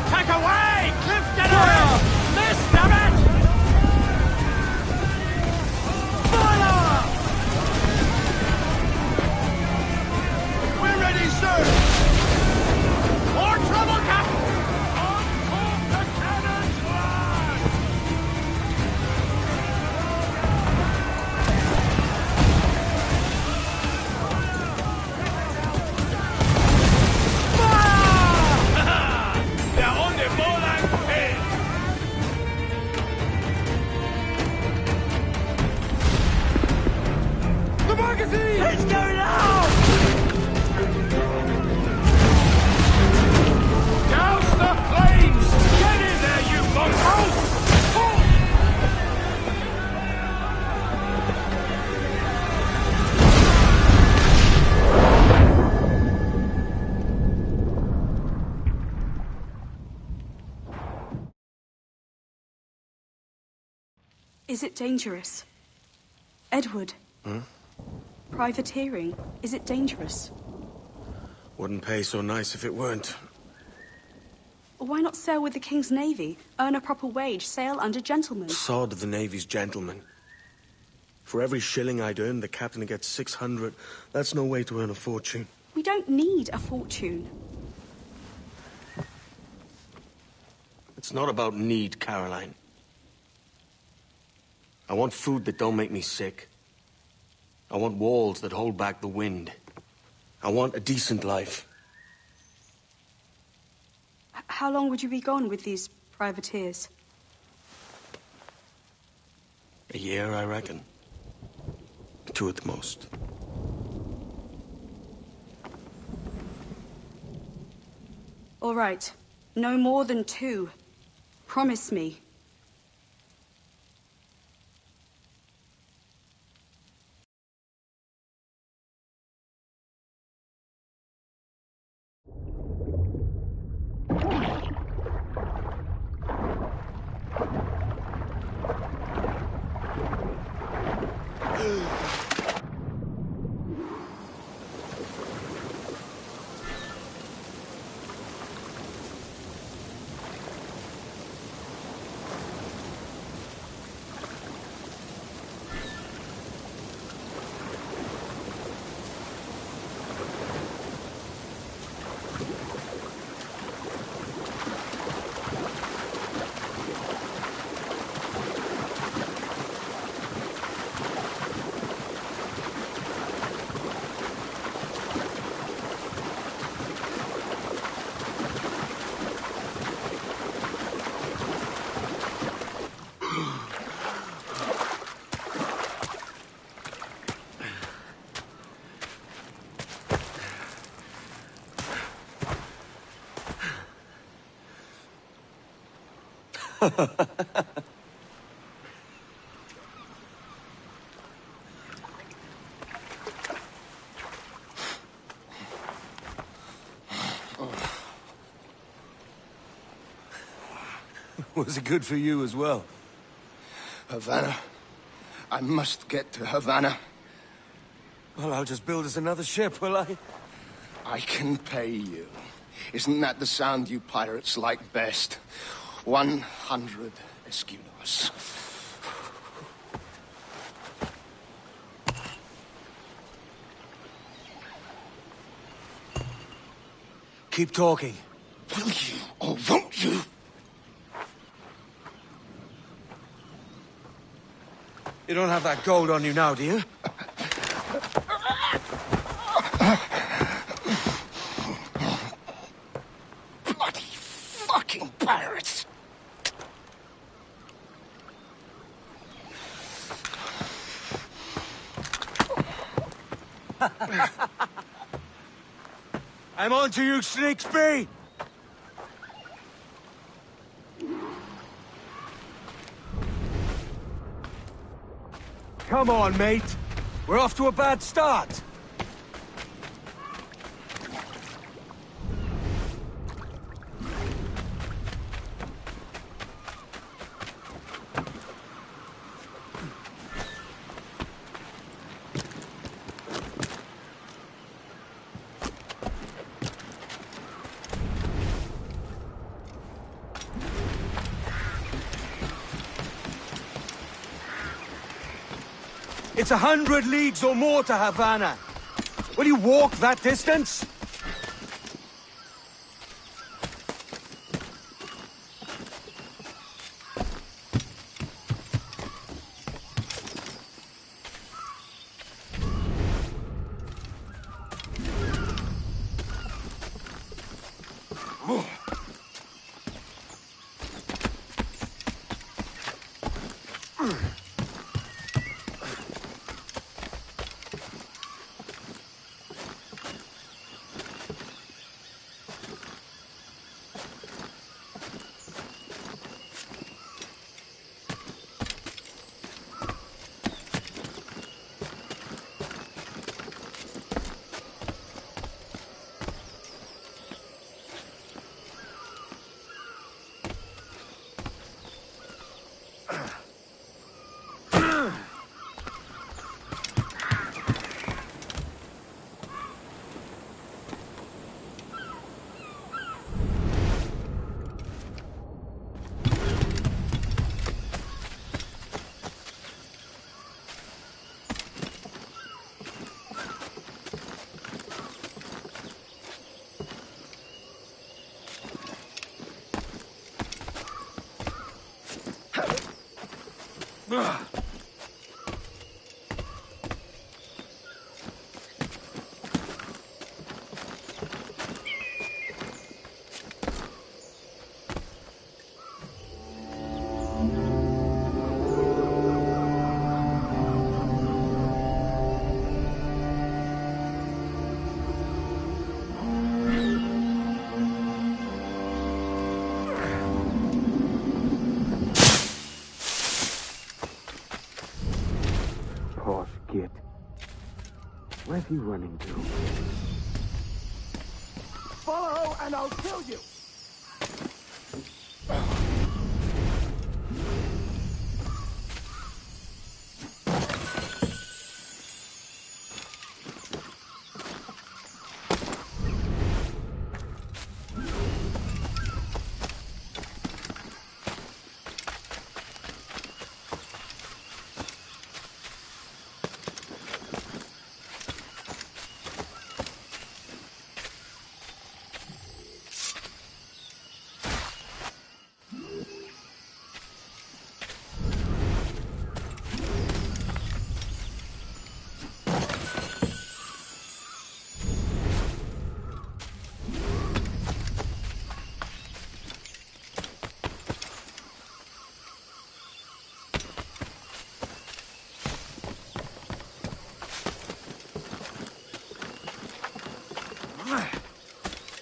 Take away! Cliff, get away! Miss, damn it! Fire! We're ready, sir! More trouble, Captain! Uncork the cannons, lad! Fire! They're on the Molang pit! The magazine! It's going out! Douse the flames! Get in there, you mongrels! Is it dangerous? Edward? Privateering, is it dangerous? Wouldn't pay so nice if it weren't. Why not sail with the King's Navy? Earn a proper wage, sail under gentlemen. Sod the Navy's gentlemen. For every shilling I'd earn, the captain gets 600. That's no way to earn a fortune. We don't need a fortune. It's not about need, Caroline. I want food that don't make me sick. I want walls that hold back the wind. I want a decent life. How long would you be gone with these privateers? A year, I reckon. 2 at the most. All right. No more than 2. Promise me. Was it good for you as well? Havana. I must get to Havana. Well, I'll just build us another ship, will I? I can pay you. Isn't that the sound you pirates like best? 100 escudos. Keep talking. Will you or won't you? You don't have that gold on you now, do you? Bloody fucking pirates! I'm on to you, Snakesby! Come on, mate. We're off to a bad start. It's 100 leagues or more to Havana. Will you walk that distance? Where's he running to? Follow and I'll kill you!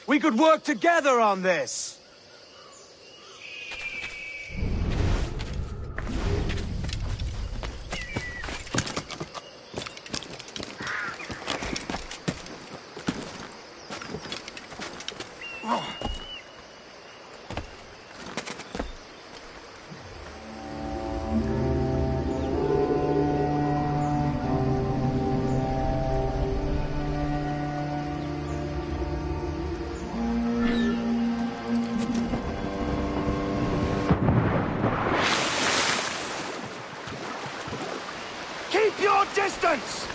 We could work together on this! Keep your distance!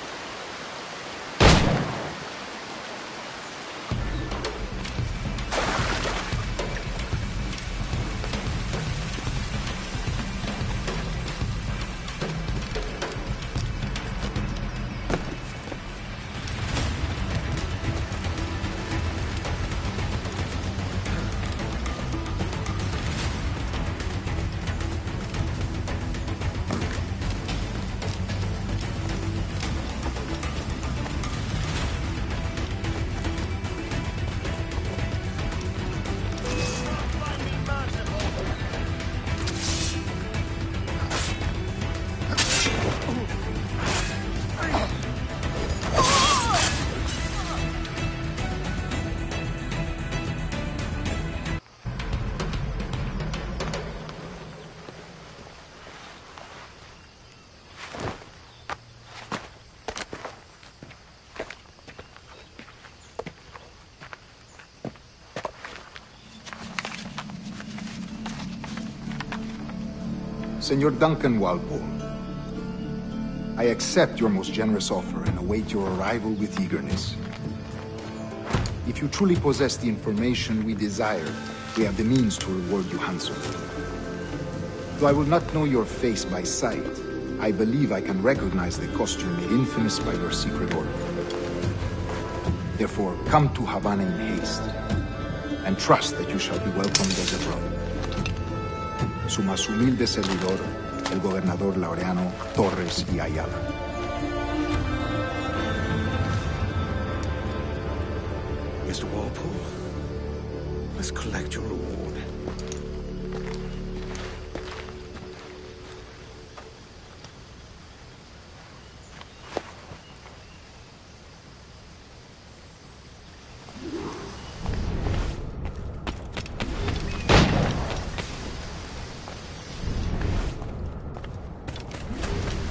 Senor Duncan Walpole, I accept your most generous offer and await your arrival with eagerness. If you truly possess the information we desire, we have the means to reward you handsomely. Though I will not know your face by sight, I believe I can recognize the costume made infamous by your secret order. Therefore, come to Havana in haste, and trust that you shall be welcomed as a brother. Su más humilde servidor, el gobernador Laureano Torres y Ayala. Mr. Walpole, let's collect your reward.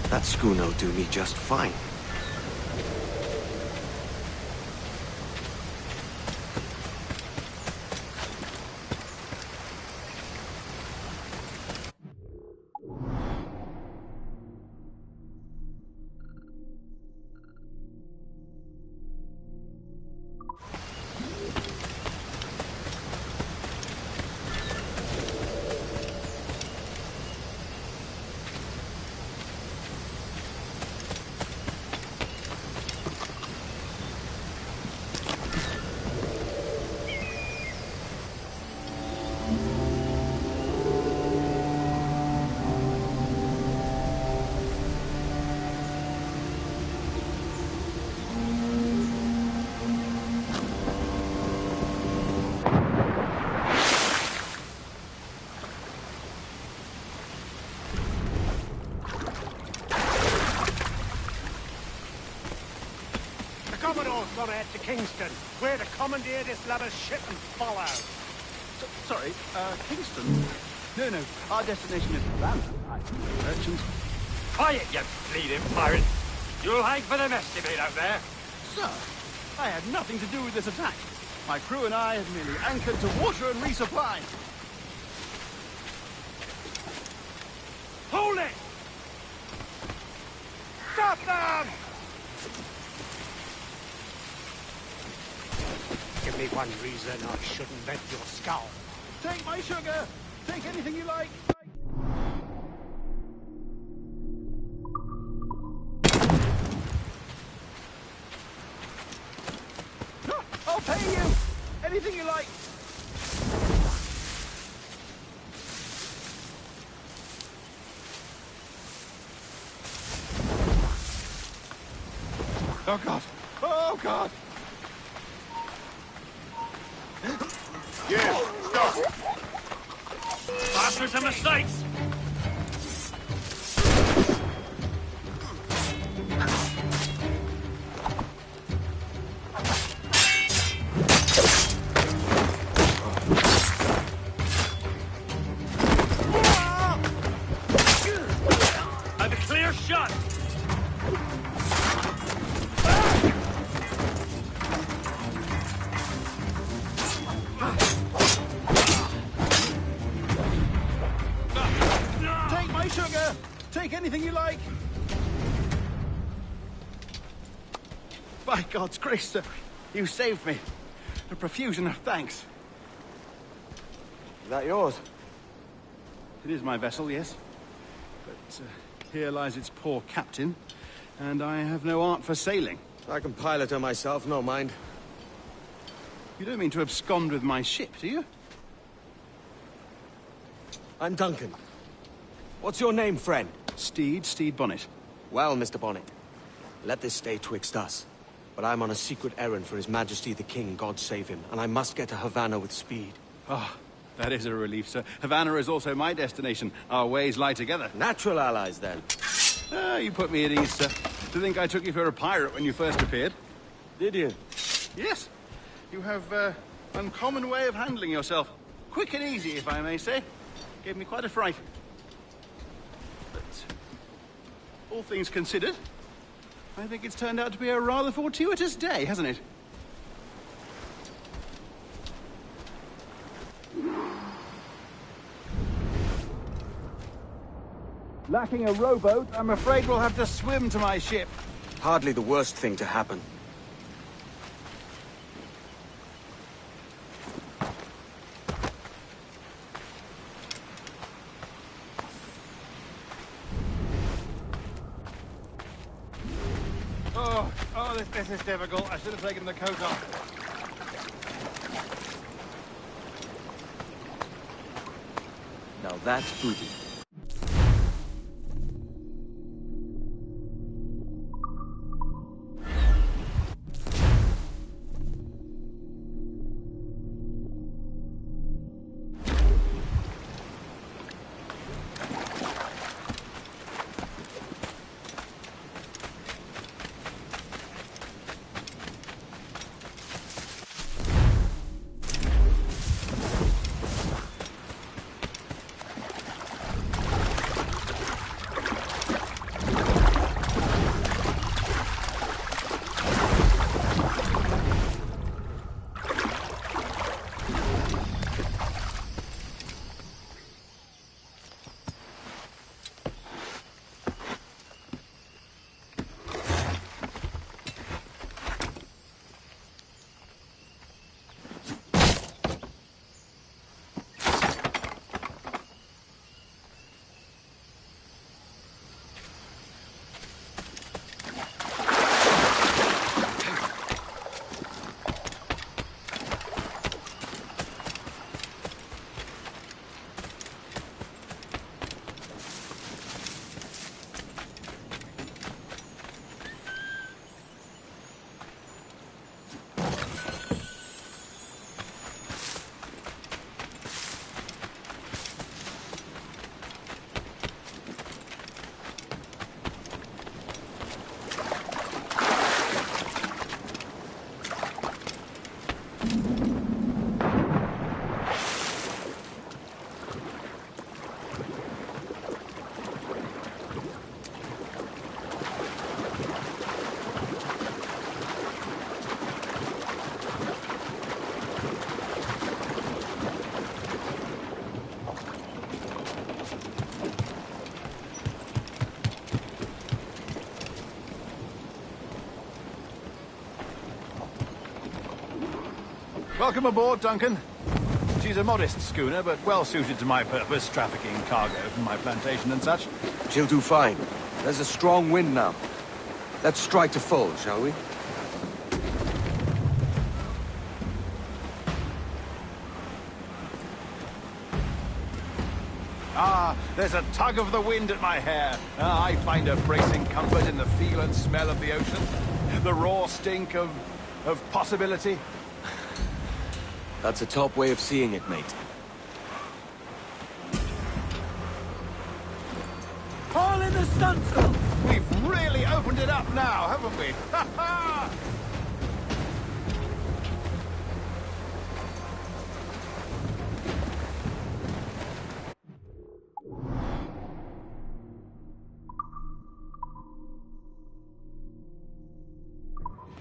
That schooner'll do me just fine. Commodore's gonna head to Kingston. We're to commandeer this lubber's ship and follow. Sorry, Kingston? No, our destination is Havana. Merchants. Quiet, you bleeding pirate! You'll hang for the mess you made out there. Sir, I had nothing to do with this attack. My crew and I have merely anchored to water and resupply. Hold it! Stop them! Give me one reason I shouldn't vent your skull. Take my sugar! Take anything you like! I'll pay you! Anything you like! Oh, God! Oh, God! Yes, stop! Bastards and mistakes! And a clear shot! Sugar! Take anything you like! By God's grace, sir, you saved me. A profusion of thanks. Is that yours? It is my vessel, yes. But here lies its poor captain, and I have no art for sailing. I can pilot her myself, no mind. You don't mean to abscond with my ship, do you? I'm Duncan. What's your name, friend? Steed Bonnet. Well, Mr. Bonnet, let this stay twixt us. But I'm on a secret errand for His Majesty the King, God save him, and I must get to Havana with speed. Ah, that is a relief, sir. Havana is also my destination. Our ways lie together. Natural allies, then. Ah, you put me at ease, sir. To think I took you for a pirate when you first appeared. Did you? Yes. You have an uncommon way of handling yourself. Quick and easy, if I may say. Gave me quite a fright. But all things considered, I think it's turned out to be a rather fortuitous day, hasn't it? Lacking a rowboat, I'm afraid we'll have to swim to my ship. Hardly the worst thing to happen. This is difficult. I should have taken the coat off. Now that's booty. Welcome aboard, Duncan. She's a modest schooner, but well suited to my purpose, trafficking cargo from my plantation and such. She'll do fine. There's a strong wind now. Let's strike to full, shall we? Ah, there's a tug of the wind at my hair. I find a bracing comfort in the feel and smell of the ocean. The raw stink of possibility. That's a top way of seeing it, mate. Haul in the stunsail! We've really opened it up now, haven't we? Ha ha!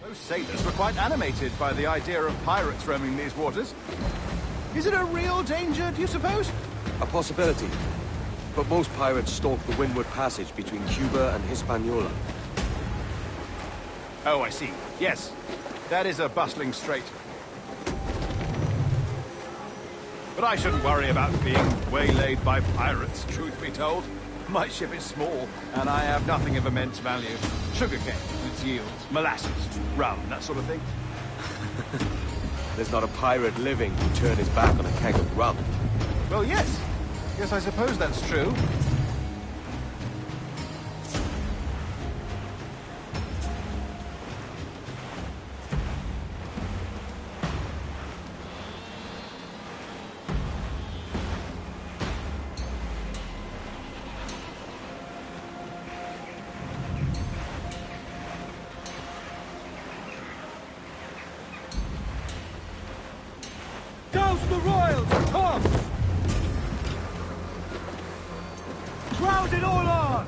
Those sailors were quite animated by the idea of pirates roaming these waters. Is it a real danger, do you suppose? A possibility. But most pirates stalk the windward passage between Cuba and Hispaniola. Oh, I see. Yes. That is a bustling strait. But I shouldn't worry about being waylaid by pirates, truth be told. My ship is small, and I have nothing of immense value. Sugarcane, its yields, molasses, rum, that sort of thing. There's not a pirate living who'd turn his back on a keg of rum. Well, yes. Yes, I suppose that's true. Douse the royals, Tom! Crowd it all on!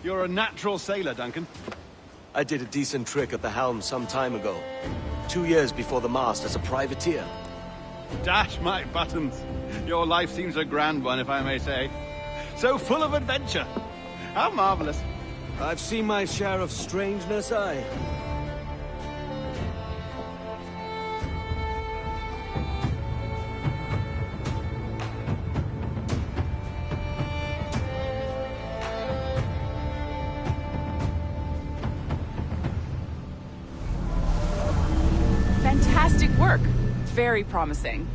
You're a natural sailor, Duncan. I did a decent trick at the helm some time ago. 2 years before the mast as a privateer. Dash my buttons. Your life seems a grand one, if I may say. So full of adventure. How marvelous. I've seen my share of strangeness, aye. Fantastic work. Very promising.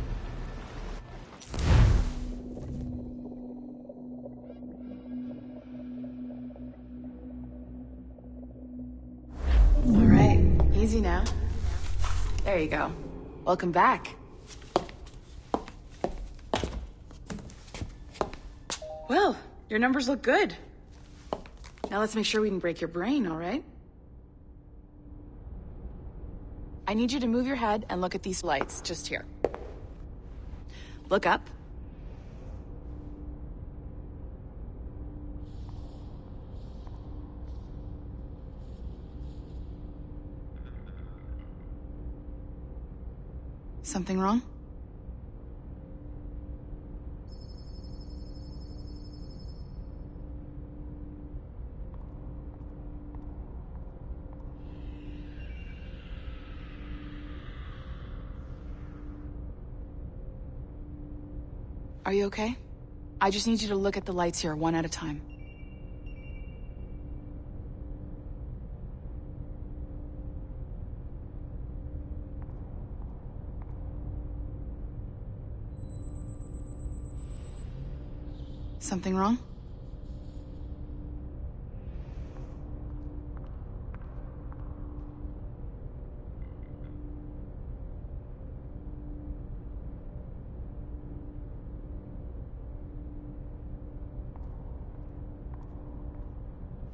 All right, easy now. There you go. Welcome back. Well, your numbers look good. Now let's make sure we can break your brain, all right? I need you to move your head and look at these lights, just here. Look up. Something wrong? Are you okay? I just need you to look at the lights here, one at a time. Something wrong?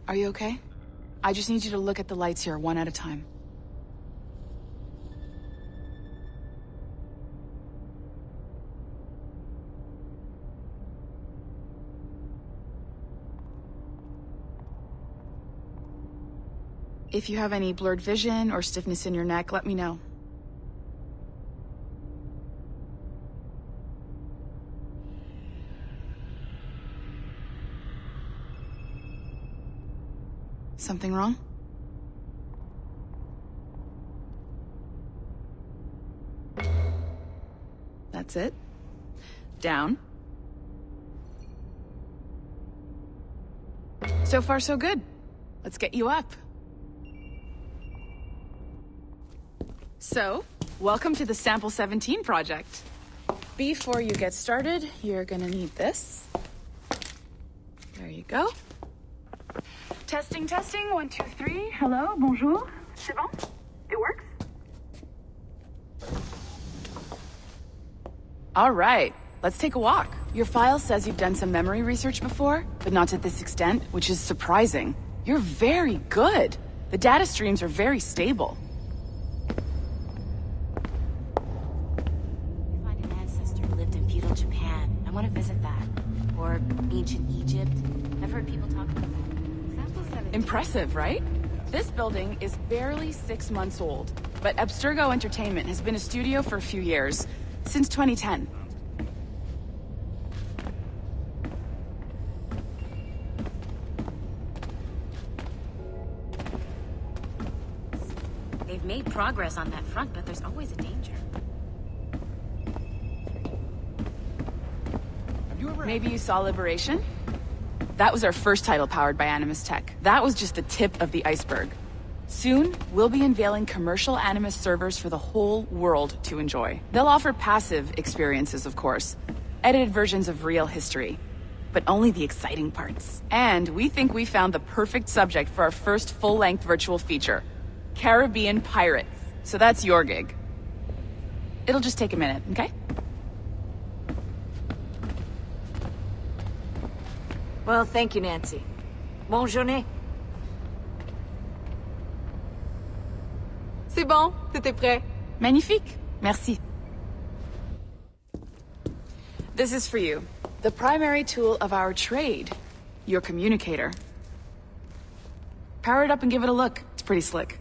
Are you okay? I just need you to look at the lights here, one at a time. If you have any blurred vision or stiffness in your neck, let me know. Something wrong? That's it. Down. So far, so good. Let's get you up. So, welcome to the Sample 17 project. Before you get started, you're gonna need this. There you go. Testing, testing, 1, 2, 3. Hello, bonjour. C'est bon? It works? All right, let's take a walk. Your file says you've done some memory research before, but not to this extent, which is surprising. You're very good. The data streams are very stable. I find an ancestor who lived in feudal Japan. I want to visit that. Or ancient Egypt. I've heard people talk about that. Impressive, right? This building is barely 6 months old, but Abstergo Entertainment has been a studio for a few years, since 2010. They've made progress on that front, but there's always a danger. Maybe you saw Liberation? That was our first title powered by Animus Tech. That was just the tip of the iceberg. Soon, we'll be unveiling commercial Animus servers for the whole world to enjoy. They'll offer passive experiences, of course. Edited versions of real history. But only the exciting parts. And we think we found the perfect subject for our first full-length virtual feature. Caribbean pirates. So that's your gig. It'll just take a minute, okay? Well, thank you, Nancy. Bonne journée. C'est bon, c'était prêt. Magnifique. Merci. This is for you. The primary tool of our trade. Your communicator. Power it up and give it a look. It's pretty slick.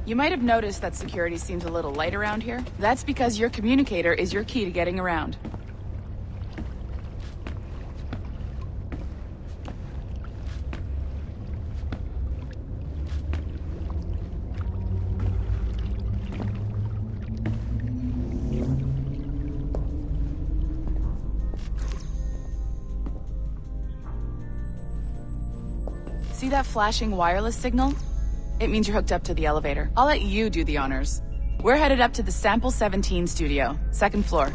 You might have noticed that security seems a little light around here. That's because your communicator is your key to getting around. See that flashing wireless signal? It means you're hooked up to the elevator. I'll let you do the honors. We're headed up to the Sample 17 studio, 2nd floor.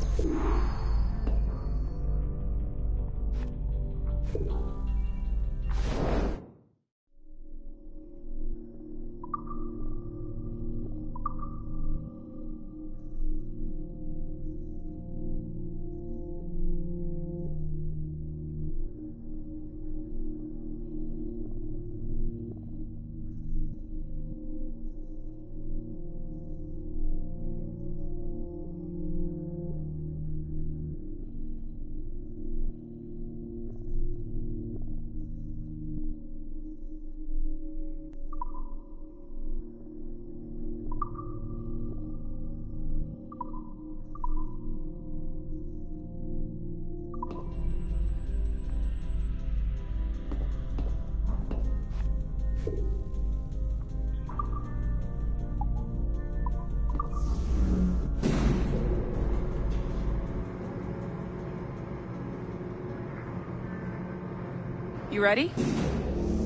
You ready?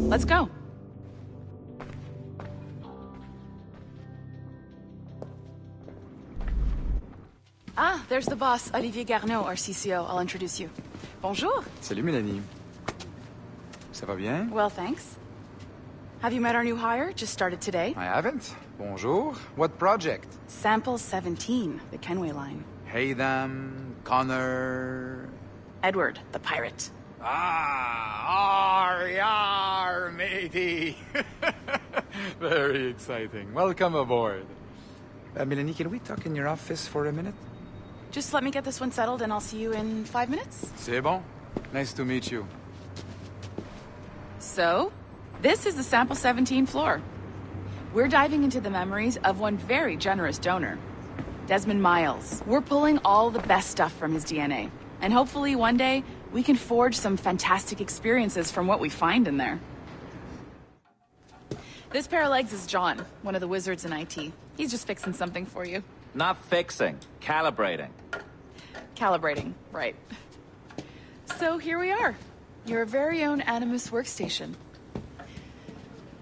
Let's go. Ah, there's the boss, Olivier Garneau, our CCO. I'll introduce you. Bonjour. Salut, Mélanie. Ça va bien? Well, thanks. Have you met our new hire? Just started today. I haven't. Bonjour. What project? Sample 17, the Kenway line. Haytham, Connor... Edward, the pirate. Ah, yar, matey. Very exciting. Welcome aboard. Mélanie, can we talk in your office for a minute? Just let me get this one settled and I'll see you in 5 minutes. C'est bon. Nice to meet you. So, this is the Sample 17 floor. We're diving into the memories of one very generous donor, Desmond Miles. We're pulling all the best stuff from his DNA. And hopefully one day, we can forge some fantastic experiences from what we find in there. This pair of legs is John, one of the wizards in IT. He's just fixing something for you. Not fixing, calibrating. Calibrating, right. So here we are, your very own Animus workstation.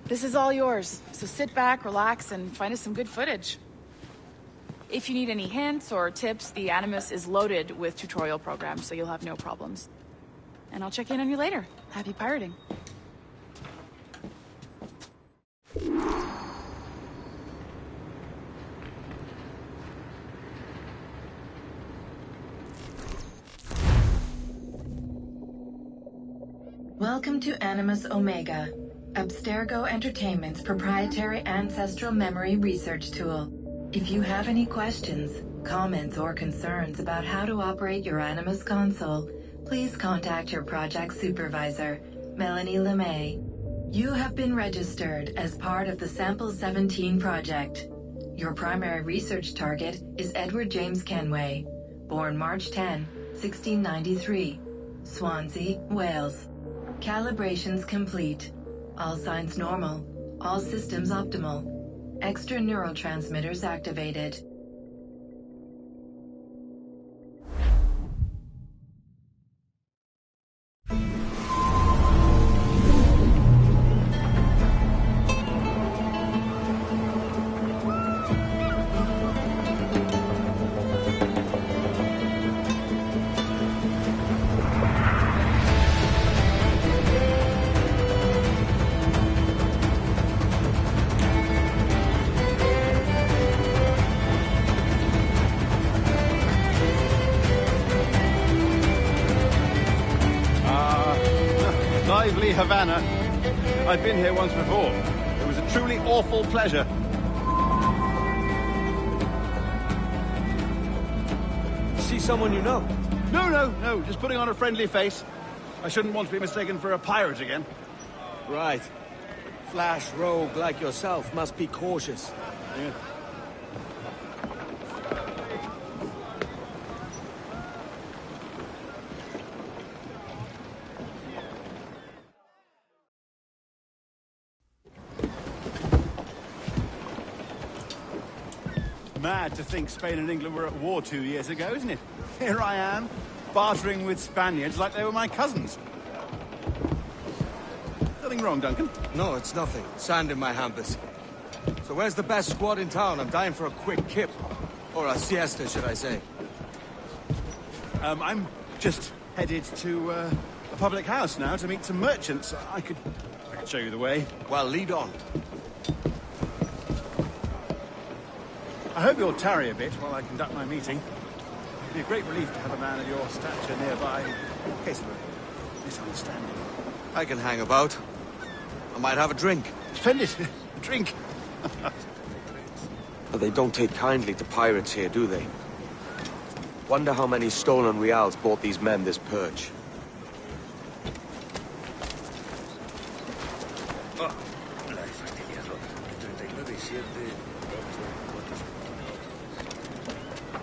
This is all yours, so sit back, relax, and find us some good footage. If you need any hints or tips, the Animus is loaded with tutorial programs, so you'll have no problems. And I'll check in on you later. Happy pirating. Welcome to Animus Omega, Abstergo Entertainment's proprietary ancestral memory research tool. If you have any questions, comments, or concerns about how to operate your Animus console, please contact your project supervisor, Melanie LeMay. You have been registered as part of the Sample 17 project. Your primary research target is Edward James Kenway, born March 10, 1693, Swansea, Wales. Calibrations complete. All signs normal. All systems optimal. Extra neurotransmitters activated. Lively Havana. I've been here once before. It was a truly awful pleasure. someone you know? No, just putting on a friendly face. I shouldn't want to be mistaken for a pirate again. Right. Flash rogue like yourself must be cautious. Yeah. Mad to think Spain and England were at war 2 years ago, isn't it? Here I am, bartering with Spaniards like they were my cousins. Nothing wrong, Duncan? No, it's nothing. Sand in my hampers. So where's the best squad in town? I'm dying for a quick kip. Or a siesta, should I say. I'm just headed to a public house now to meet some merchants. I could show you the way. Well, lead on. I hope you'll tarry a bit while I conduct my meeting. It'd be a great relief to have a man of your stature nearby in case of a misunderstanding. I can hang about. I might have a drink. Splendid. A drink. But they don't take kindly to pirates here, do they? Wonder how many stolen reals bought these men this perch.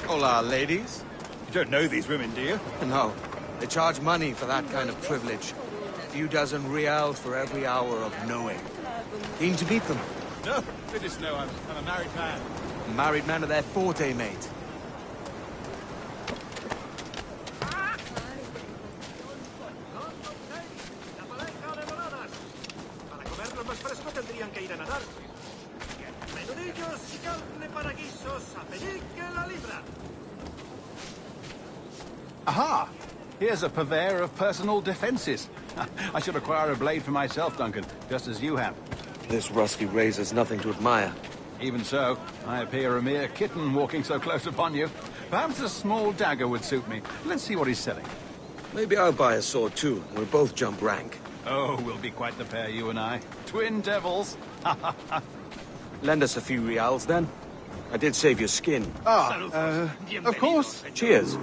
Hola, ladies. You don't know these women, do you? No. They charge money for that kind of privilege. A few dozen reals for every hour of knowing. Keen to meet them? No, goodness no, I'm a married man. A married man of their forte, mate. Aha! Here's a purveyor of personal defenses. I should acquire a blade for myself, Duncan, just as you have. This rusty razor's nothing to admire. Even so, I appear a mere kitten walking so close upon you. Perhaps a small dagger would suit me. Let's see what he's selling. Maybe I'll buy a sword too. We'll both jump rank. Oh, we'll be quite the pair, you and I. Twin devils. Lend us a few reals, then. I did save your skin. Of course. Cheers.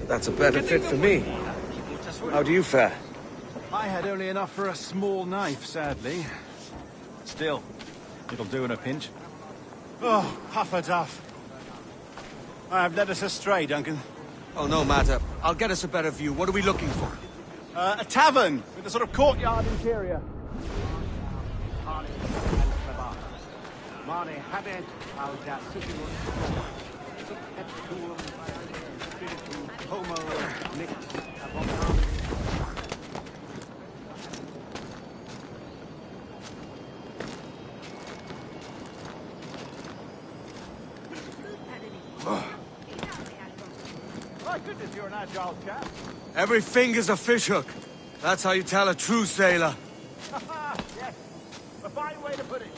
That's a better fit for me. How do you fare? I had only enough for a small knife, sadly. Still, it'll do in a pinch. Oh, puffer duff. I have led us astray, Duncan. Oh, no matter. I'll get us a better view. What are we looking for? A tavern with a sort of courtyard interior. My goodness, you're an agile chap. Every finger's a fishhook. That's how you tell a true sailor. Yes, a fine way to put it.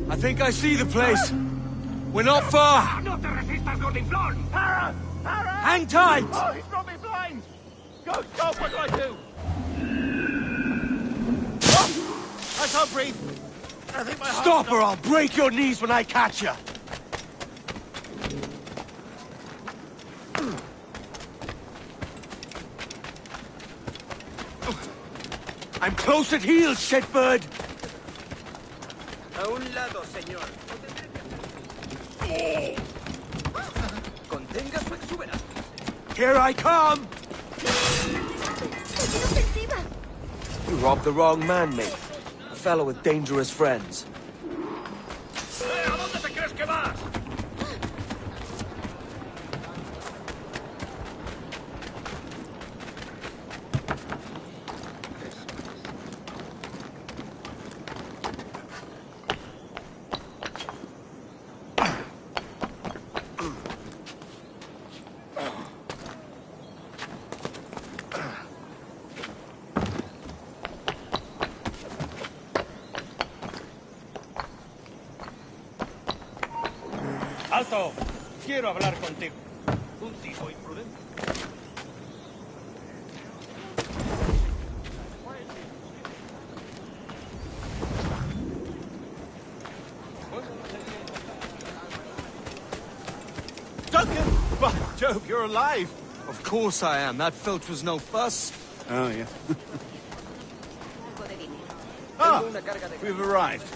I think I see the place. We're not far. No te resistas, Gordinflón! Para! Para! Hang tight! Oh, he's brought me blind! Go, what do I do? Oh, I can't breathe. I think my heart's Stop or I'll break your knees when I catch you. I'm close at heel, shitbird! A un lado, señor. Contenga su exuberancia. Here I come! You robbed the wrong man, mate. A fellow with dangerous friends. ¿A dónde te crees que vas? ¡Alto! Quiero hablar contigo. Un tipo imprudente. Duncan! By Jove, you're alive! Of course I am. That filch was no fuss. Oh, yeah. Ah! We've arrived.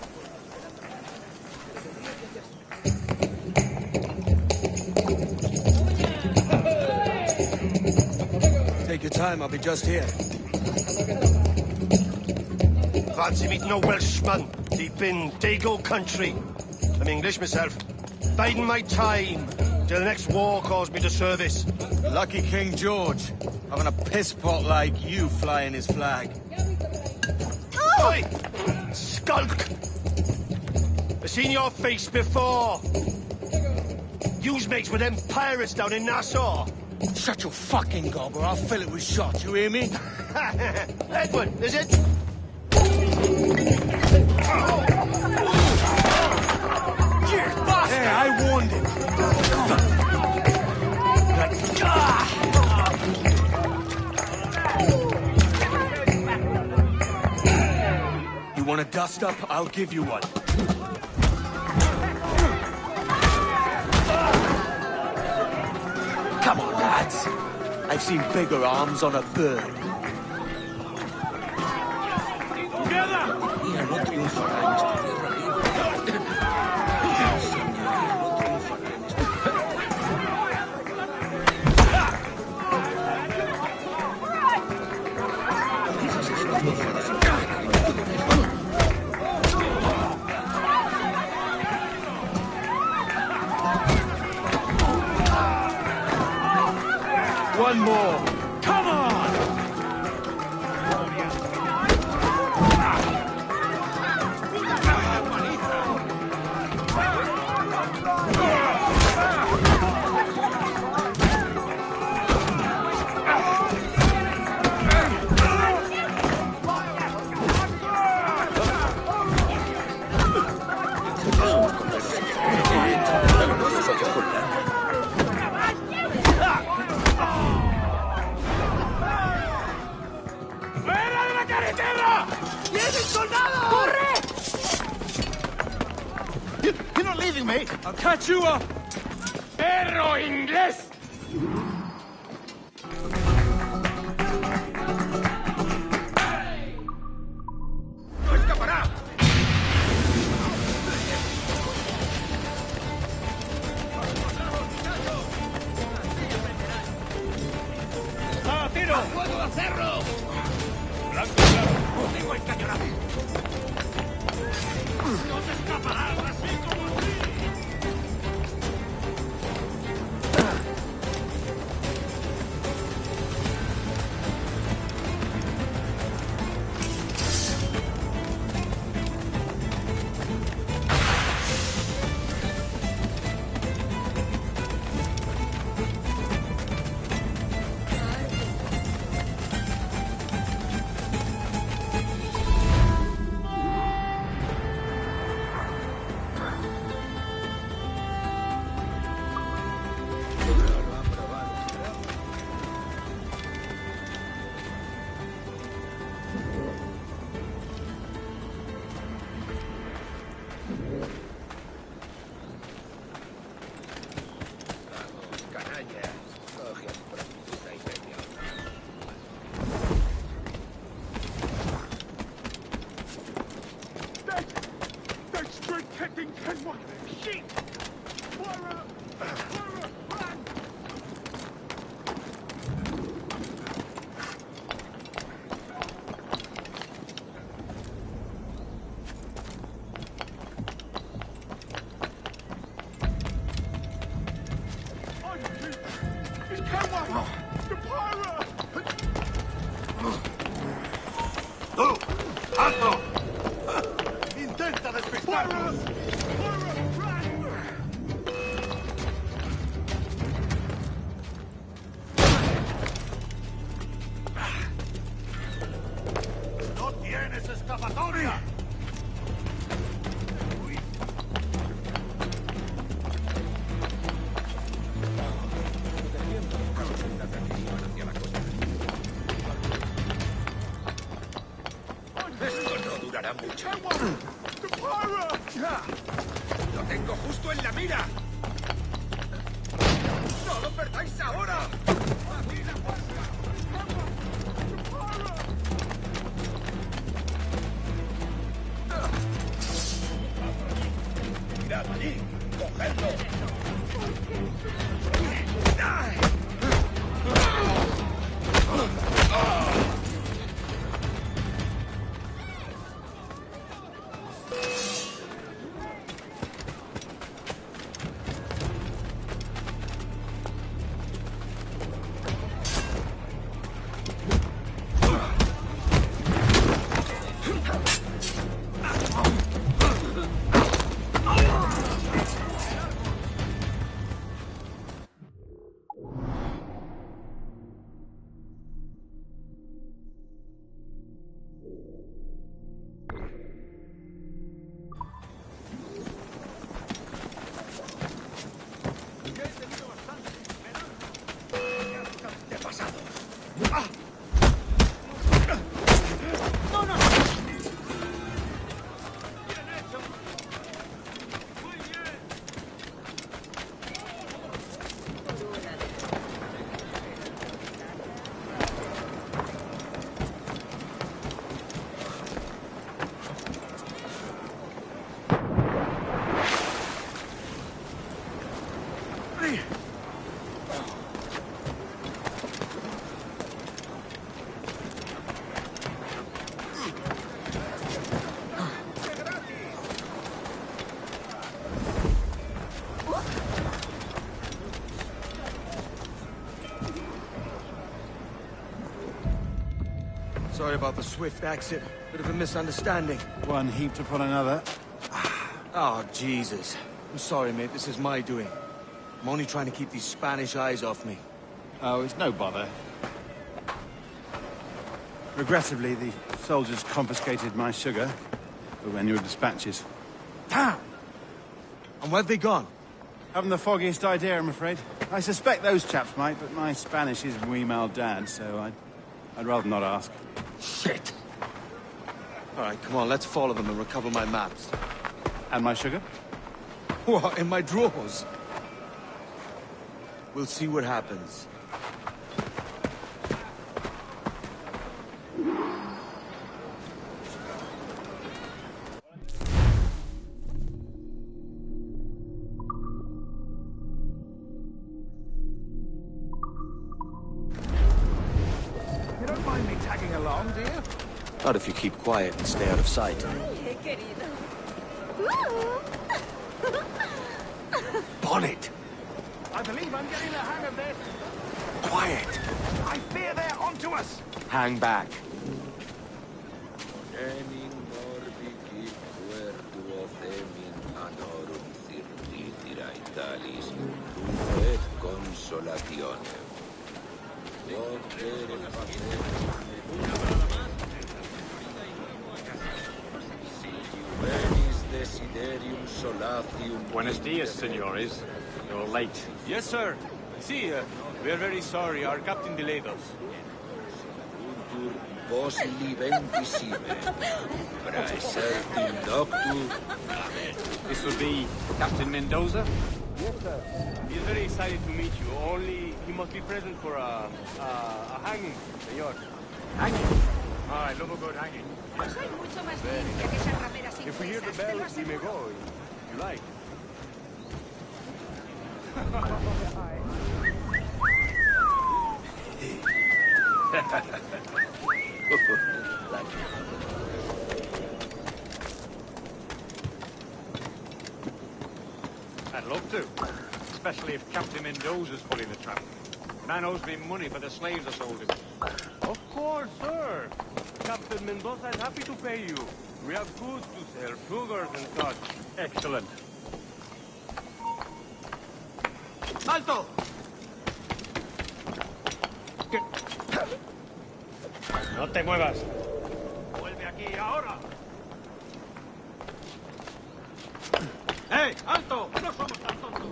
Take your time, I'll be just here. Fancy meeting a Welshman deep in Dago country. I'm English myself. Biding my time till the next war calls me to service. Lucky King George, having a piss pot like you flying his flag. Oi! Skulk! I've seen your face before. You's mates with them pirates down in Nassau. Shut your fucking gob or I'll fill it with shot, you hear me? Edward, is it? Hey, I warned him. You want a dust up? I'll give you one. Come on, lads. I've seen bigger arms on a bird. One more. Come on! You're not leaving me! I'll catch you up! ¡Perro inglés! ¡No escapará! ¡Ah, tiro! ¡Puedo hacerlo! ¡Blanco, claro! ¡Tengo el cañonazo! ¡No se escapará así como así! ¡Intenta despistarnos! ¡No tienes escapatoria! Esto no durará mucho. ¡Lo tengo justo en la mira! ¡No lo perdáis ahora! ¡Mirad allí! ¡Cogedlo! Sorry about the swift exit. Bit of a misunderstanding. One heaped upon another. Oh, Jesus. I'm sorry, mate. This is my doing. I'm only trying to keep these Spanish eyes off me. Oh, it's no bother. Regrettably, the soldiers confiscated my sugar for when your dispatches. Damn! And where've they gone? Haven't the foggiest idea, I'm afraid. I suspect those chaps might, but my Spanish is muy mal dad, so I'd rather not ask. Shit! All right, come on, let's follow them and recover my maps. And my sugar? What, in my drawers? We'll see what happens. You don't mind me tagging along, do you? Not if you keep quiet and stay out of sight. Bonnet! I believe I'm getting the hang of this. Quiet! I fear they're onto us! Hang back. Buenos dias, senores. You're late. Yes, sir. See, we are very sorry. Our captain delayed us. This would be Captain Mendoza? Yes, sir. He's very excited to meet you. Only he must be present for a hanging, señor. Hanging? I love a good hanging. If we hear the bell, we may go, if you like. I'd love to. Especially if Captain Mendoza's pulling the trap. Man owes me money for the slaves I sold him. Of course, sir. Captain Mendoza is happy to pay you. We have goods to sell, sugars and such. Excellent. ¡Alto! No te muevas. ¡Vuelve aquí ahora! ¡Hey! ¡Alto! ¡No somos tan tontos!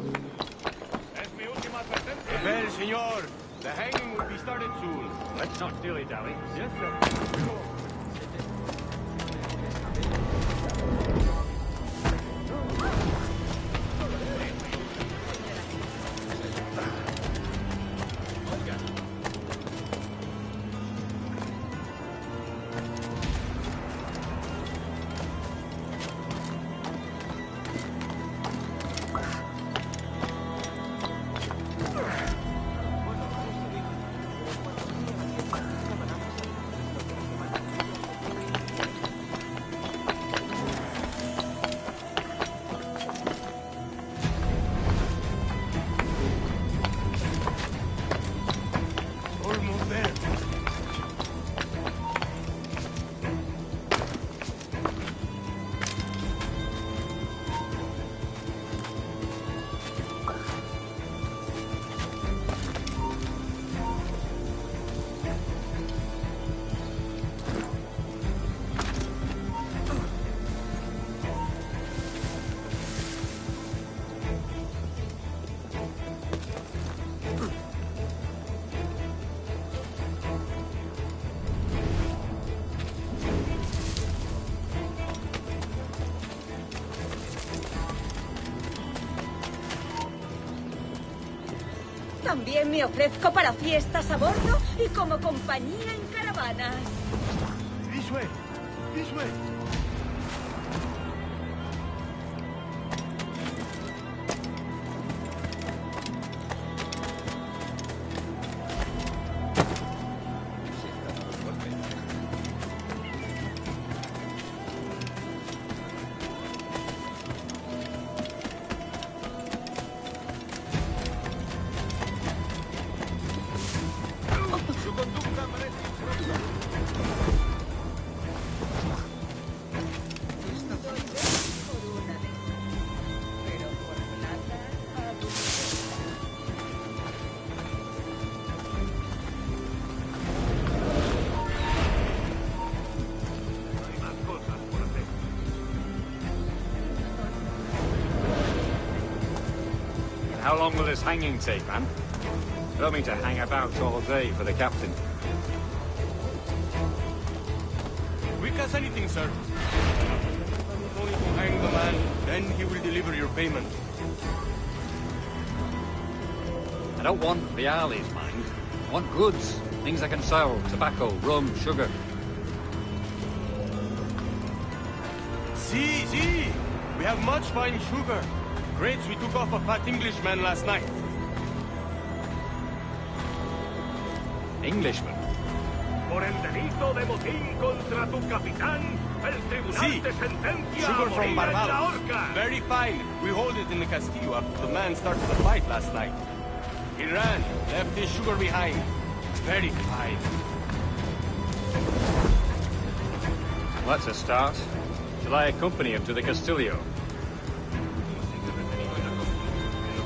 Es mi última advertencia. Well, señor. The hanging will be started soon. Let's not dilly-dally. Yes, sir. También me ofrezco para fiestas a bordo y como compañía en caravanas. This way. This way. How long will this hanging take, man? I don't mean to hang about all day for the captain. Quick as anything, sir. Only to hang the man, then he will deliver your payment. I don't want Viali's mind. I want goods. Things I can sell. Tobacco, rum, sugar. See. We have much fine sugar. Crates we took off a fat Englishman last night. Englishman? Por el delito de motín contra tu capitán, el tribunal te sentencia a Sugar from morir en la Barbados. horca. Very fine. We hold it in the Castillo after the man started the fight last night. He ran, left his sugar behind. Very fine. Well, that's a start. Shall I accompany him to the Castillo?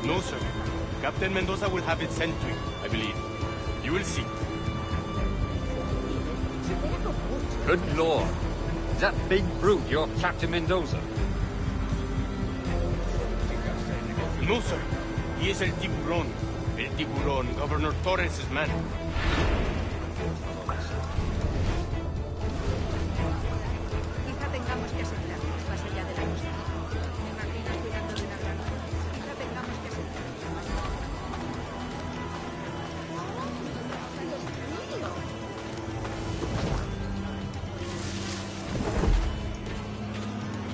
No, sir. Captain Mendoza will have it sent to you, I believe. You will see. Good lord. Is that big brute your Captain Mendoza? No, sir. He is El Tiburón. El Tiburón, Governor Torres' man. Quizá tengamos que asentarnos más allá de la costa. Me imagino cuidando de una granja. Quizá tengamos que asentarnos más allá.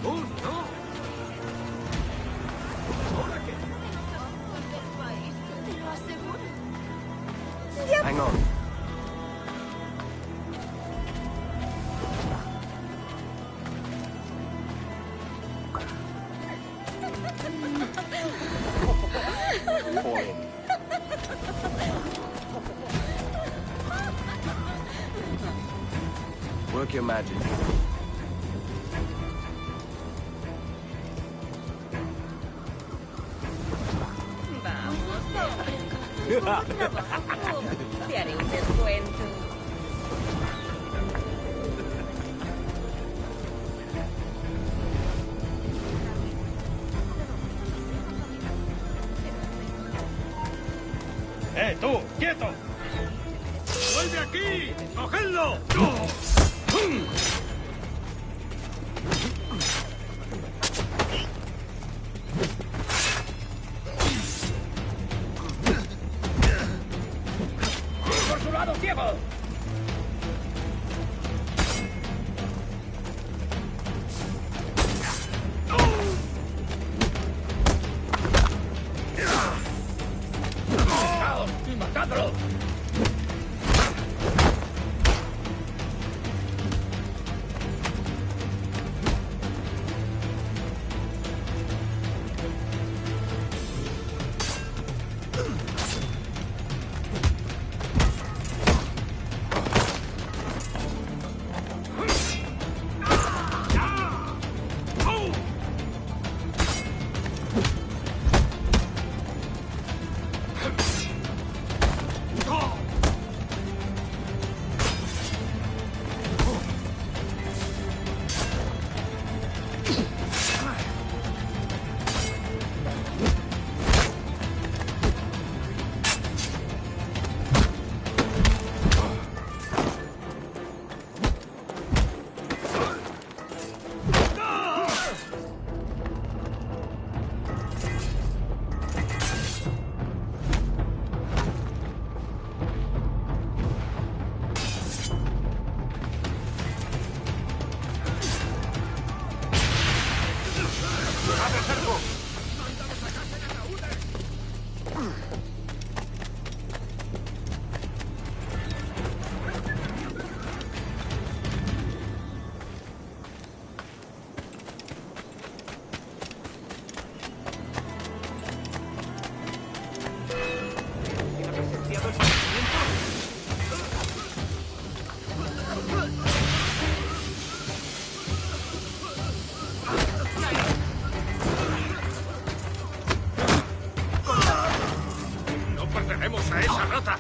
¡Oh, no! ¿Ahora qué? your majesty. Vamos, te haré un descuento. ¡Tú! ¡Quieto! ¡Vuelve aquí! ¡Cogedlo! ¡Por su lado, ciego! ¡Y matadlo! ¡No pertenemos a esa rata!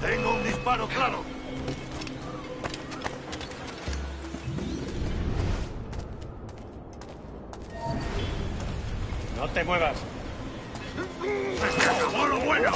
Tengo un disparo claro. No te muevas. ¡Se acabó lo bueno!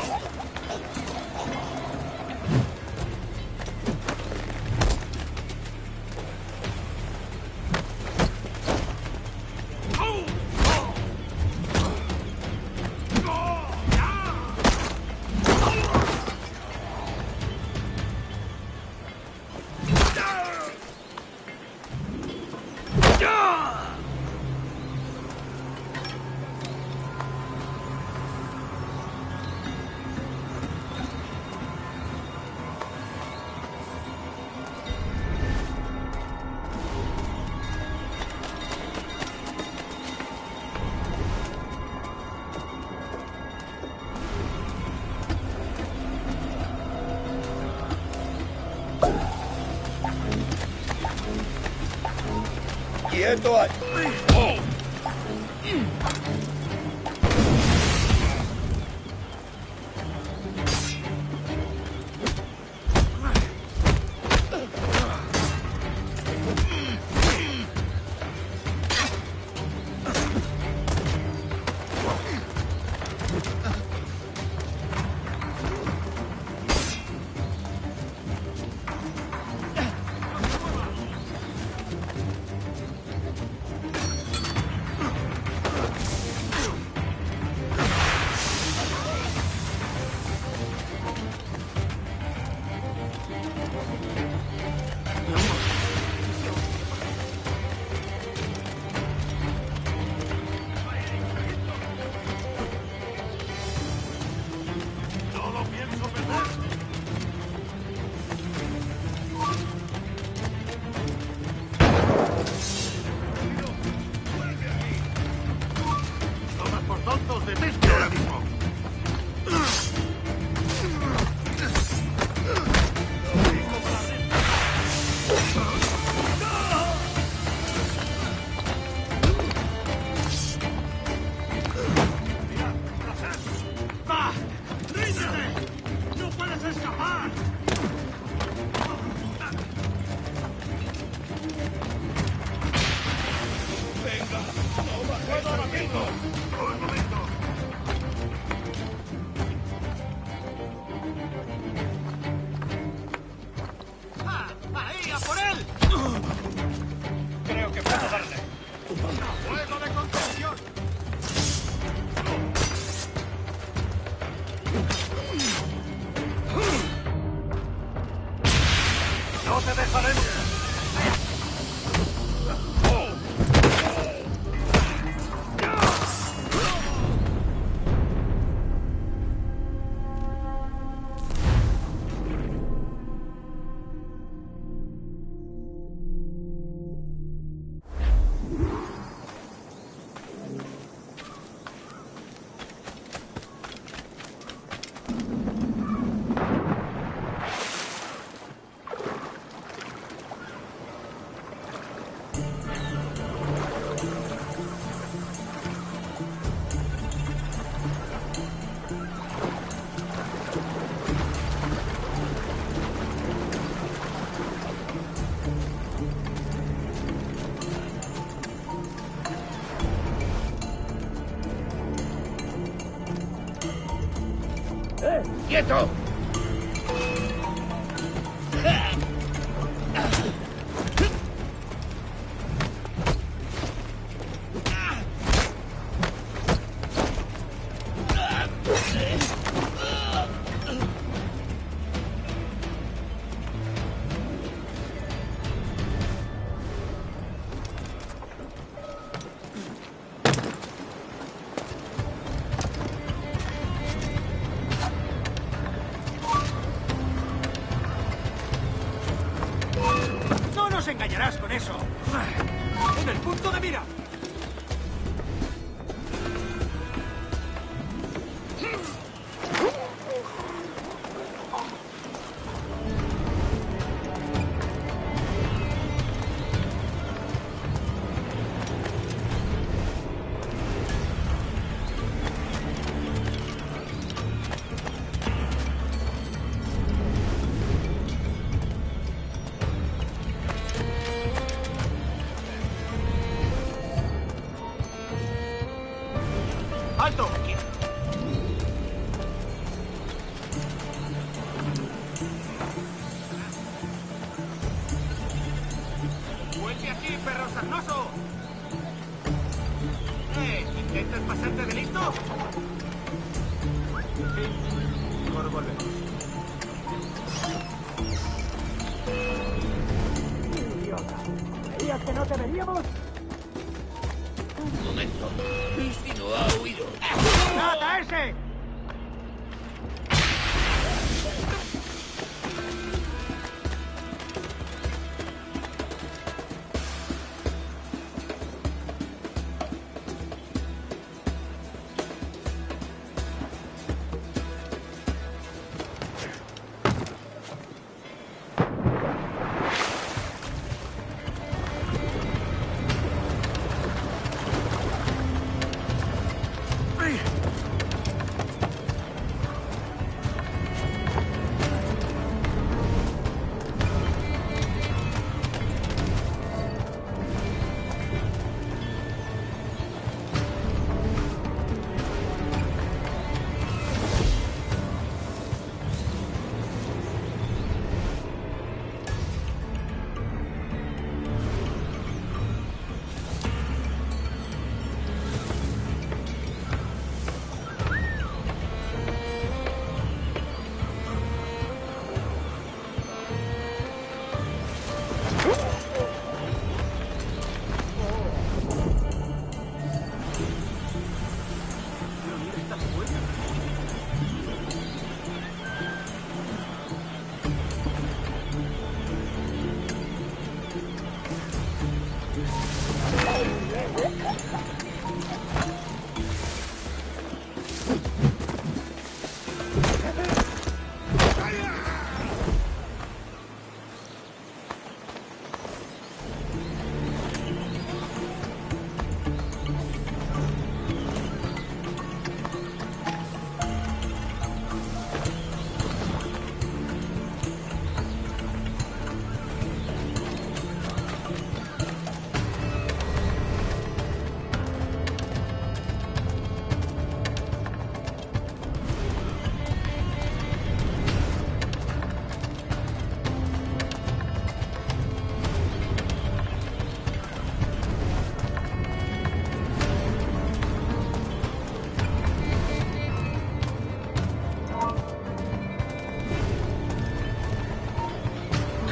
¡Quieto ahí! ¡Quieto! engañarás con eso. En el punto de mira. ¡Alto! ¡Vuelve aquí, perro sarnoso! ¿Intentas pasarte de listo? Sí. Mejor volvemos. ¡Idiota! ¿Creías que no te veríamos? Un momento. Lucy no ha huido. ¡Mata a ese!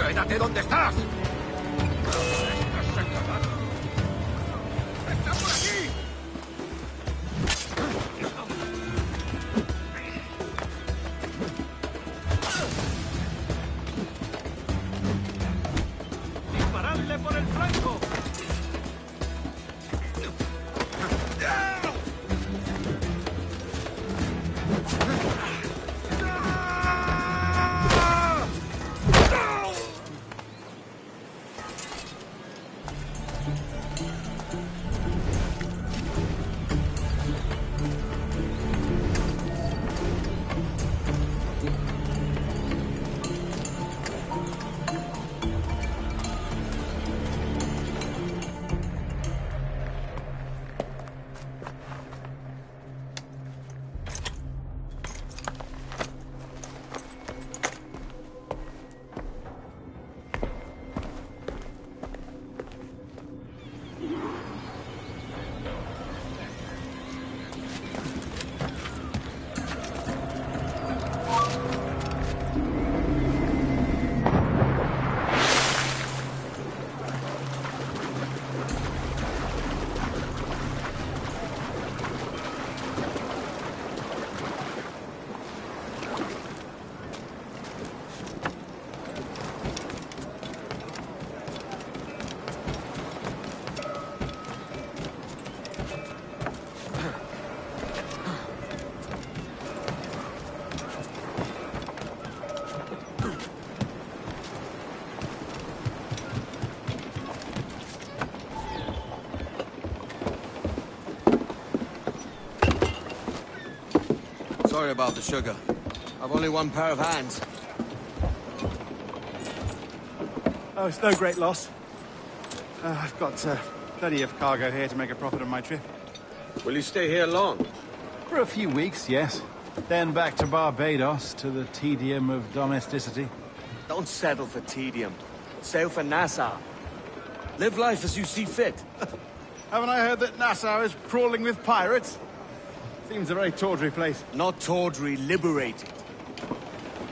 ¡Quédate donde estás! ¡Está por aquí! ¡Disparadle por el flanco! Sorry about the sugar. I've only one pair of hands. Oh, it's no great loss. I've got plenty of cargo here to make a profit on my trip. Will you stay here long? For a few weeks, yes. Then back to Barbados, to the tedium of domesticity. Don't settle for tedium. Sail for Nassau. Live life as you see fit. Haven't I heard that Nassau is crawling with pirates? Seems a very tawdry place. Not tawdry, liberated.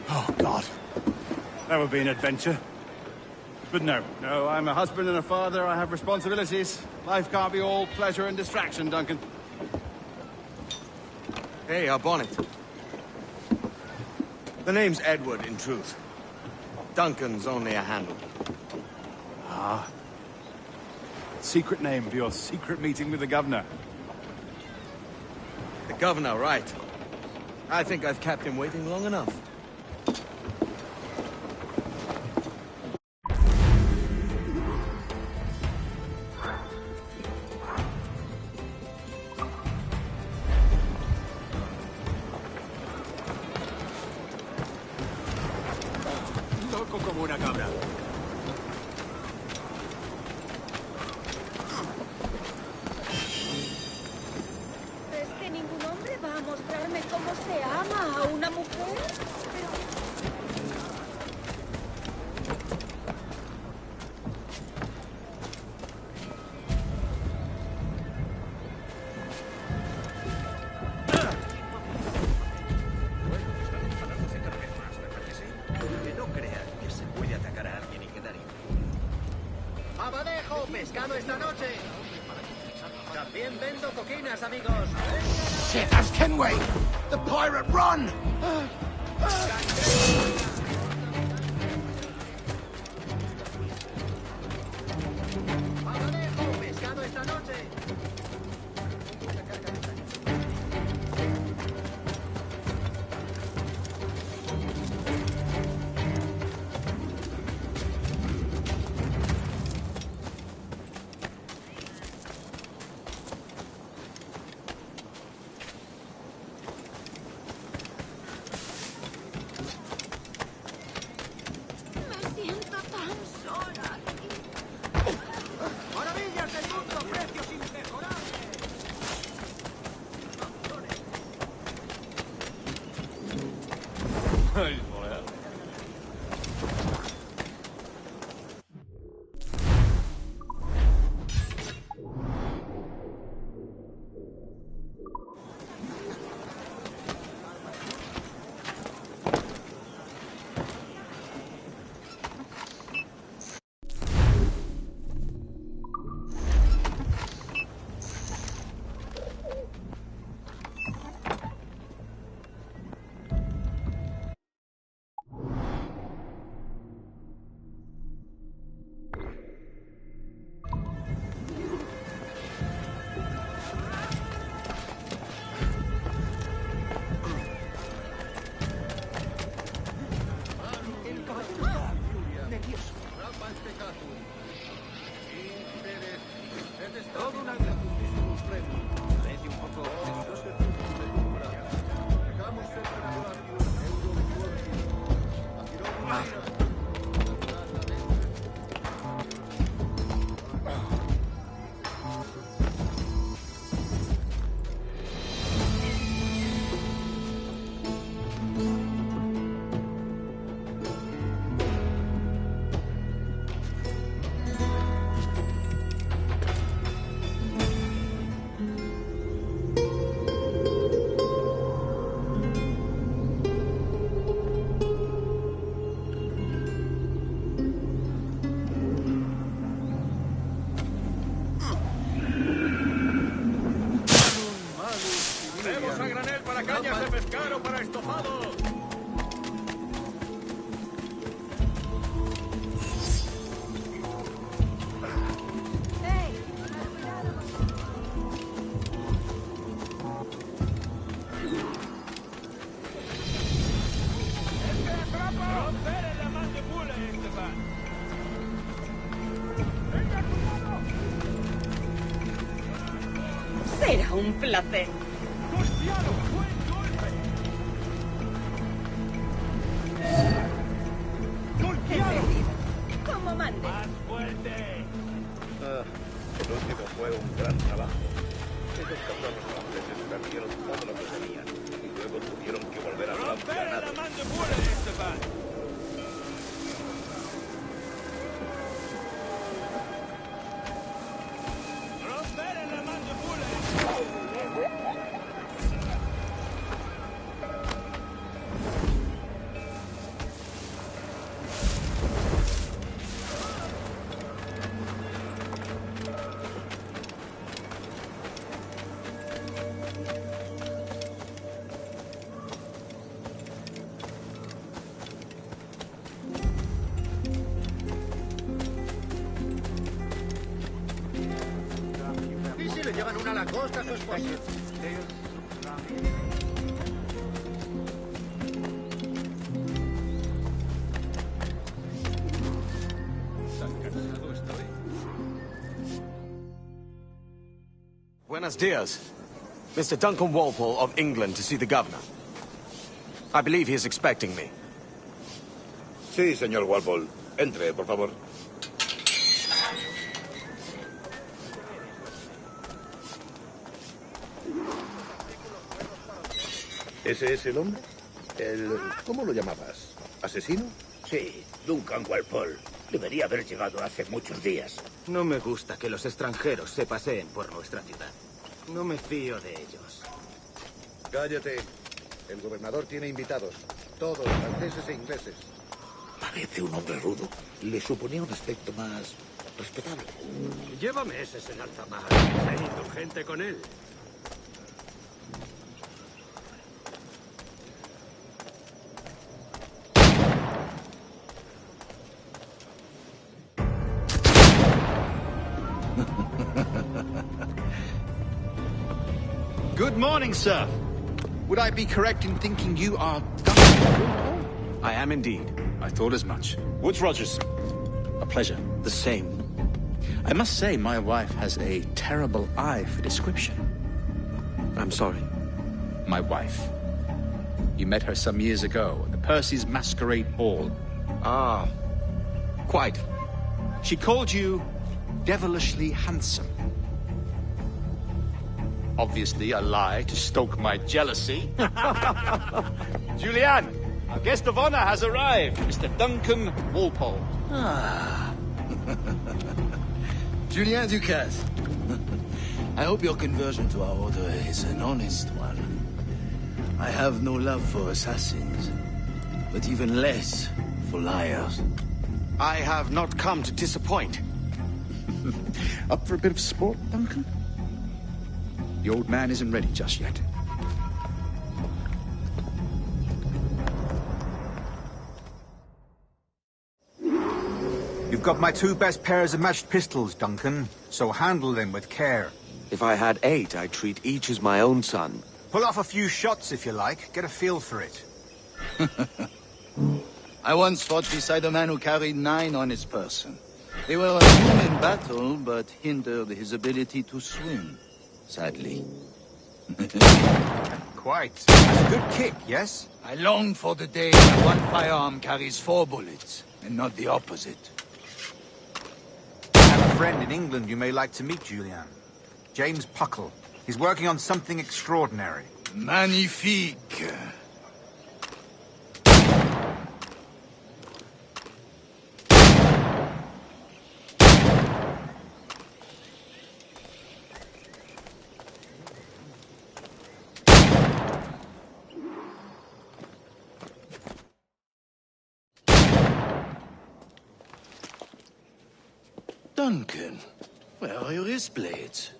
Oh, God. That would be an adventure. But no, I'm a husband and a father. I have responsibilities. Life can't be all pleasure and distraction, Duncan. Hey, our bonnet. The name's Edward, in truth. Duncan's only a handle. Ah. Secret name for your secret meeting with the governor. The governor, right. I think I've kept him waiting long enough. Loco como una cabra. ¿Es que ningún hombre va a mostrarme cómo se ama a una mujer? Que no crean que se puede atacar a alguien y quedar ¡Abadejo! ¡Pescado esta noche! También vendo coquinas, amigos. Shit, that's Kenway! The pirate run! ¡Abadejo! ¡Pescado esta noche! Me siento tan sola. ¡Maravillas del mundo! ¡Precios inmejorables! Ay, joder. Todo un agradecimiento premio. Parece un poco... ¡Tenemos a granel para cañas de pescar o para estofados! Será un placer. Entendido. Como mande. ¡Más fuerte! El último fue un gran trabajo. Esos cabrones franceses perdieron todo lo que le llevan una lacosta a su esposa. Buenos dias. Mr. Duncan Walpole of England to see the governor. I believe he is expecting me. Sí, señor Walpole. Entre, por favor. ¿Ese es el hombre? ¿Cómo lo llamabas? ¿Asesino? Sí, Duncan Walpole. Debería haber llegado hace muchos días. No me gusta que los extranjeros se paseen por nuestra ciudad. No me fío de ellos. Cállate. El gobernador tiene invitados. Todos, franceses e ingleses. Parece un hombre rudo. Le suponía un aspecto más respetable. Lleva meses en alta mar. Sé indulgente con él. Good morning, sir. Would I be correct in thinking you are Duncan? I am indeed. I thought as much. Woods Rogers. A pleasure. The same. I must say, my wife has a terrible eye for description. I'm sorry. My wife. You met her some years ago at the Percy's Masquerade Ball. Ah, quite. She called you devilishly handsome. Obviously a lie to stoke my jealousy. Julianne, our guest of honor has arrived, Mr. Duncan Walpole. Ah. Julien Ducasse. I hope your conversion to our order is an honest one. I have no love for assassins, but even less for liars. I have not come to disappoint. Up for a bit of sport, Duncan? The old man isn't ready just yet. You've got my 2 best pairs of matched pistols, Duncan, so handle them with care. If I had 8, I'd treat each as my own son. Pull off a few shots if you like, get a feel for it. I once fought beside a man who carried 9 on his person. They were a tool in battle, but hindered his ability to swim. Sadly. Quite. That's a good kick, yes? I long for the day that one firearm carries 4 bullets, and not the opposite. I have a friend in England you may like to meet, Julian. James Puckle. He's working on something extraordinary. Magnifique. Duncan, where are your wrist blades?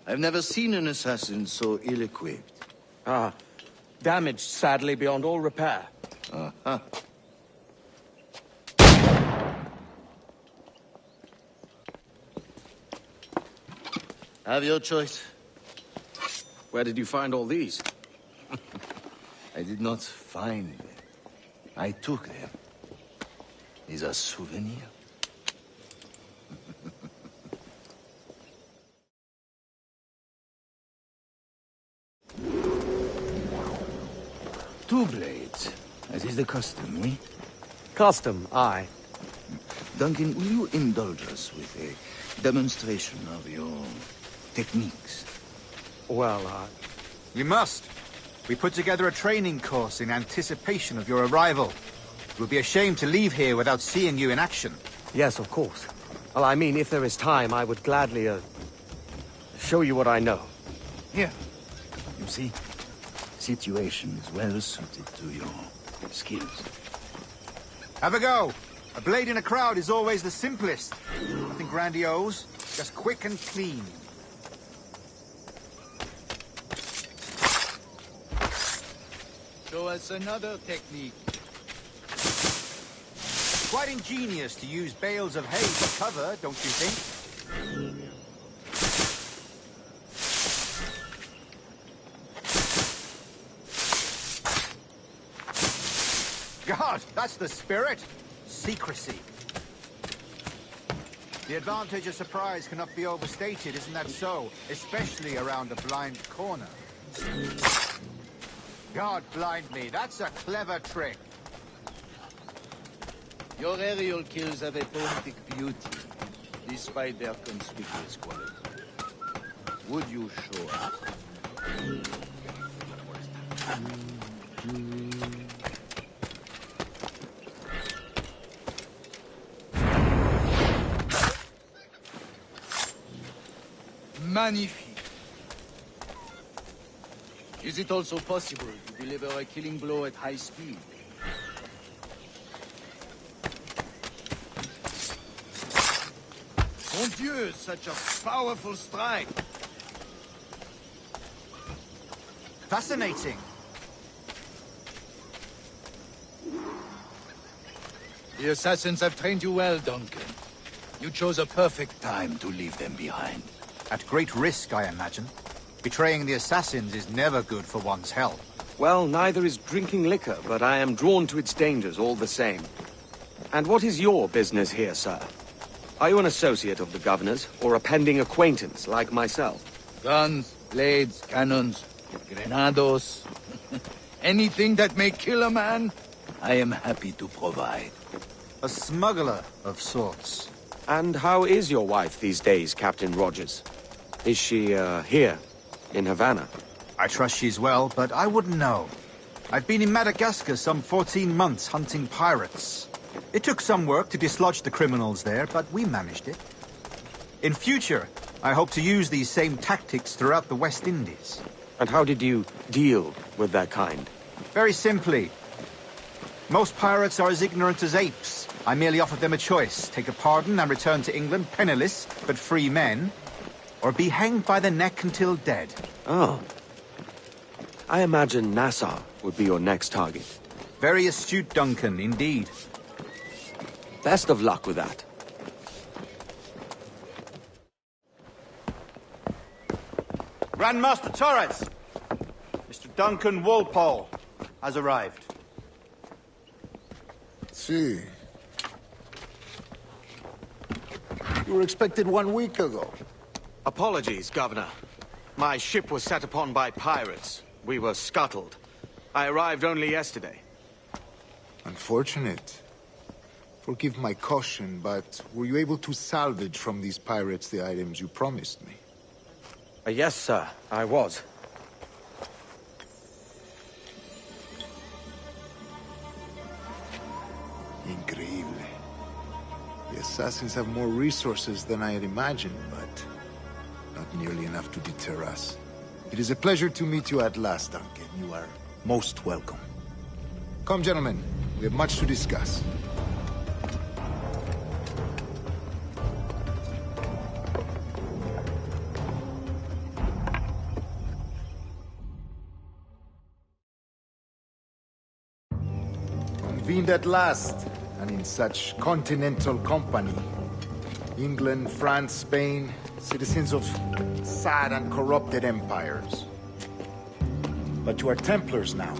I've never seen an assassin so ill-equipped. Ah, damaged, sadly, beyond all repair. Uh-huh. Have your choice. Where did you find all these? I did not find them. I took them. These are souvenirs. Two blades. That is the custom, oui? Custom, aye. Duncan, will you indulge us with a demonstration of your techniques? Well, You must. We put together a training course in anticipation of your arrival. It would be a shame to leave here without seeing you in action. Yes, of course. Well, I mean, if there is time, I would gladly, show you what I know. Here. You see? Situation is well suited to your skills. Have a go. A blade in a crowd is always the simplest. Nothing grandiose, just quick and clean. Show us another technique. Quite ingenious to use bales of hay for cover, don't you think? Good! That's the spirit. Secrecy. The advantage of surprise cannot be overstated, isn't that so? Especially around a blind corner. God blind me, that's a clever trick. Your aerial kills have a poetic beauty, despite their conspicuous quality. Would you show us? Magnifique. Is it also possible to deliver a killing blow at high speed? Mon Dieu, such a powerful strike! Fascinating. The assassins have trained you well, Duncan. You chose a perfect time to leave them behind. At great risk, I imagine. Betraying the assassins is never good for one's health. Well, neither is drinking liquor, but I am drawn to its dangers all the same. And what is your business here, sir? Are you an associate of the governor's, or a pending acquaintance like myself? Guns, blades, cannons, grenados. Anything that may kill a man, I am happy to provide. A smuggler of sorts. And how is your wife these days, Captain Rogers? Is she, here, in Havana? I trust she's well, but I wouldn't know. I've been in Madagascar some 14 months hunting pirates. It took some work to dislodge the criminals there, but we managed it. In future, I hope to use these same tactics throughout the West Indies. And how did you deal with that kind? Very simply. Most pirates are as ignorant as apes. I merely offered them a choice. Take a pardon and return to England penniless, but free men. Or be hanged by the neck until dead. Oh. I imagine Nassau would be your next target. Very astute, Duncan, indeed. Best of luck with that. Grandmaster Torres! Mr. Duncan Walpole has arrived. See. You were expected 1 week ago. Apologies, Governor. My ship was set upon by pirates. We were scuttled. I arrived only yesterday. Unfortunate. Forgive my caution, but were you able to salvage from these pirates the items you promised me? Yes, sir, I was. Increíble. The assassins have more resources than I had imagined, but not nearly enough to deter us. It is a pleasure to meet you at last, Duncan. You are most welcome. Come, gentlemen. We have much to discuss. Convened at last, and in such continental company. England, France, Spain, citizens of sad and corrupted empires. But you are Templars now,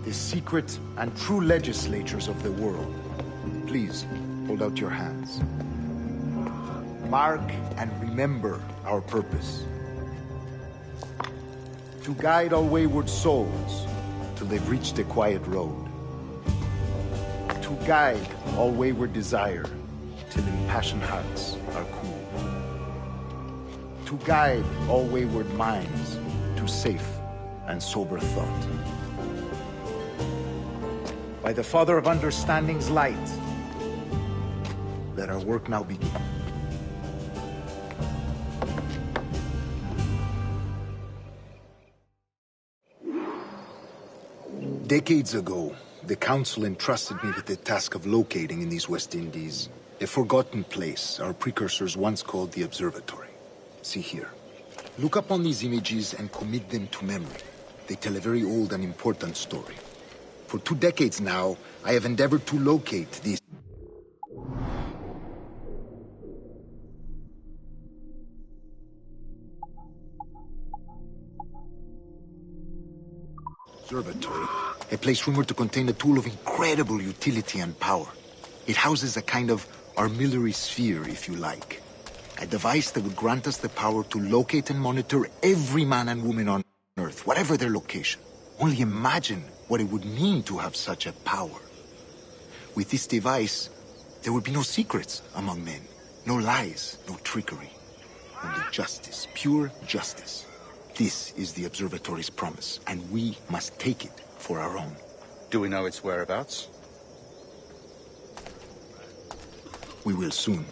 the secret and true legislators of the world. Please, hold out your hands. Mark and remember our purpose. To guide all wayward souls till they've reached the quiet road. To guide all wayward desire till impassioned hearts are cool. To guide all wayward minds to safe and sober thought. By the Father of Understanding's light, let our work now begin. Decades ago, the Council entrusted me with the task of locating in these West Indies a forgotten place our precursors once called the Observatory. See here. Look upon these images and commit them to memory. They tell a very old and important story. For 2 decades now, I have endeavored to locate these. Observatory. A place rumored to contain a tool of incredible utility and power. It houses a kind of armillary sphere, if you like. A device that would grant us the power to locate and monitor every man and woman on Earth, whatever their location. Only imagine what it would mean to have such a power. With this device, there would be no secrets among men. No lies, no trickery. Only justice, pure justice. This is the Observatory's promise, and we must take it for our own. Do we know its whereabouts? We will soon.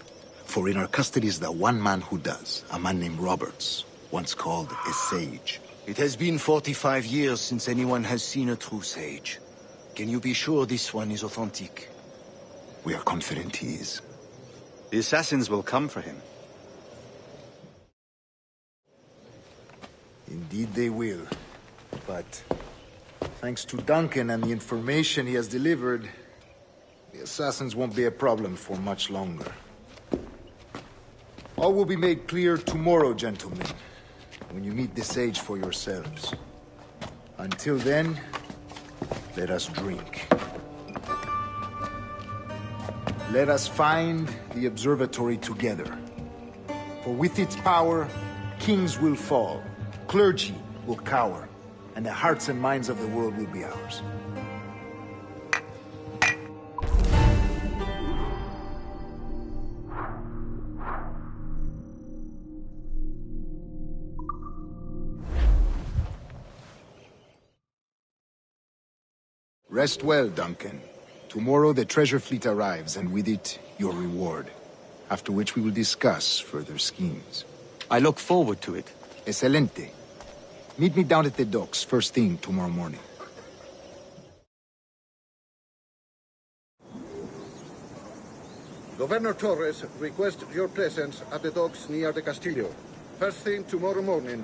For in our custody is the one man who does, a man named Roberts, once called a sage. It has been 45 years since anyone has seen a true sage. Can you be sure this one is authentic? We are confident he is. The assassins will come for him. Indeed they will. But thanks to Duncan and the information he has delivered, the assassins won't be a problem for much longer. All will be made clear tomorrow, gentlemen, when you meet the sage for yourselves. Until then, let us drink. Let us find the observatory together. For with its power, kings will fall, clergy will cower, and the hearts and minds of the world will be ours. Rest well, Duncan. Tomorrow the treasure fleet arrives, and with it, your reward. After which we will discuss further schemes. I look forward to it. Excelente. Meet me down at the docks first thing tomorrow morning. Governor Torres requests your presence at the docks near the Castillo. First thing tomorrow morning.